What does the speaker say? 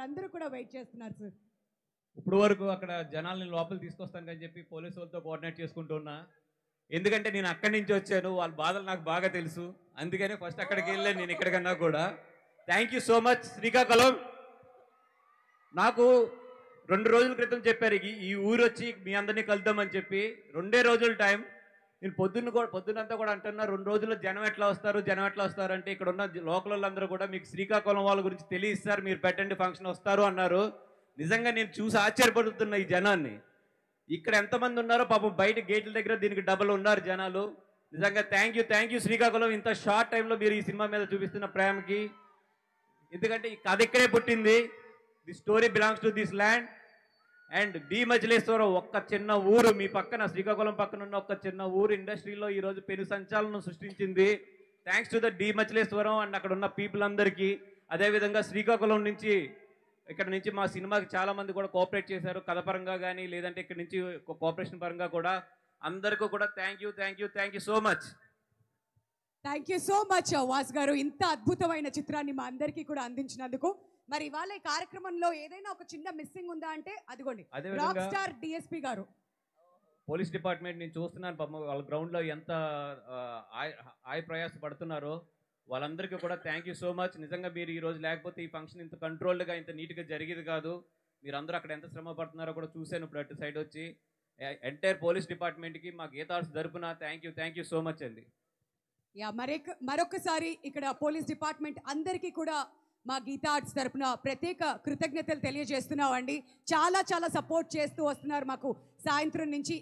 వారందరూ కూడా వెయిట్ చేస్తున్నారు సార్. ఇప్పుడు వరకు అక్కడ జనాల్ని లోపలికి తీసుకొస్తానని చెప్పి పోలీసు వాళ్ళతో కోఆర్డినేట్ చేసుకుంటూ ఉన్నా. ఎందుకంటే నేను అక్కడి నుంచి వచ్చాను, వాళ్ళ బాధలు నాకు బాగా తెలుసు. అందుకనే ఫస్ట్ అక్కడికి వెళ్ళాను నేను ఇక్కడికన్నా కూడా. Thank you so much Srikakulam. నాకు 2 రోజుల క్రితం చెప్పారు ఈ ఊరు వచ్చి మీ అందరినీ కలుద్దామని చెప్పి. 2 రోజుల టైం. నేను పొద్దునంతా కూడా అంటున్నా 2 రోజుల్లో జనం ఎట్లా వస్తారు అంటే ఇక్కడ ఉన్న లోకల్ వాళ్ళందరూ కూడా మీకు శ్రీకాకుళం వాళ్ళ గురించి తెలియస్తారు, మీరు పెట్టండి ఫంక్షన్ వస్తారు అన్నారు. నిజంగా నేను చూసి ఆశ్చర్యపడుతున్నా ఈ జనాన్ని. ఇక్కడ ఎంతమంది ఉన్నారో పాపం బయట గేట్ల దగ్గర దీనికి డబల్ ఉన్నారు జనాలు. నిజంగా థ్యాంక్ యూ శ్రీకాకుళం, ఇంత షార్ట్ టైంలో మీరు ఈ సినిమా మీద చూపిస్తున్న ప్రేమకి. ఎందుకంటే ఈ కథ ఇక్కడే పుట్టింది. The story belongs to this land. And B Machileswaram ఒక్క చిన్న ఊరు మీ పక్కన, శ్రీకాకుళం పక్కన ఉన్న ఒక్క చిన్న ఊరు ఇండస్ట్రీలో ఈరోజు పెను సంచలనం సృష్టించింది. Thanks to the D Machileswaram and అక్కడ ఉన్న పీపుల్ అందరికీ. అదేవిధంగా శ్రీకాకుళం నుంచి ఇక్కడ నుంచి మా సినిమాకి చాలా మంది కూడా కోఆపరేట్ చేశారు, కథ పరంగా కానీ లేదంటే ఇక్కడ నుంచి కోఆపరేషన్ పరంగా కూడా. అందరికీ కూడా thank you so much. Thank you so much was గారు, ఇంత అద్భుతమైన చిత్రాన్ని మా అందరికీ కూడా అందించినందుకు. మరి ఇవాళ ఈ కార్యక్రమంలో ఏదైనా ఒక చిన్న మిస్సింగ్ ఉందా అంటే అదిగోండి రాక్ స్టార్ డిఎస్పీ గారు. పోలీస్ డిపార్ట్మెంట్ నేను చూస్తున్నాను పాపం వాళ్ళ గ్రౌండ్లో ఎంత ఆయ ప్రయాస పడుతున్నారో. వాళ్ళందరికీ కూడా థ్యాంక్ యూ సో మచ్. నిజంగా మీరు ఈ రోజు లేకపోతే ఈ ఫంక్షన్ ఇంత కంట్రోల్డ్గా ఇంత నీట్గా జరిగేది కాదు. మీరు అందరూ అక్కడ ఎంత శ్రమ పడుతున్నారో కూడా చూశాను ఇప్పుడు అటు సైడ్ వచ్చి. ఎంటైర్ పోలీస్ డిపార్ట్మెంట్కి మా గీతార్స్ తరపున థ్యాంక్ యూ సో మచ్ అండి. యా, మరొకసారి ఇక్కడ పోలీస్ డిపార్ట్మెంట్ అందరికీ కూడా మా గీతా ఆర్ట్స్ తరపున ప్రత్యేక కృతజ్ఞతలు తెలియజేస్తున్నామండి. చాలా సపోర్ట్ చేస్తూ వస్తున్నారు మాకు సాయంత్రం నుంచి.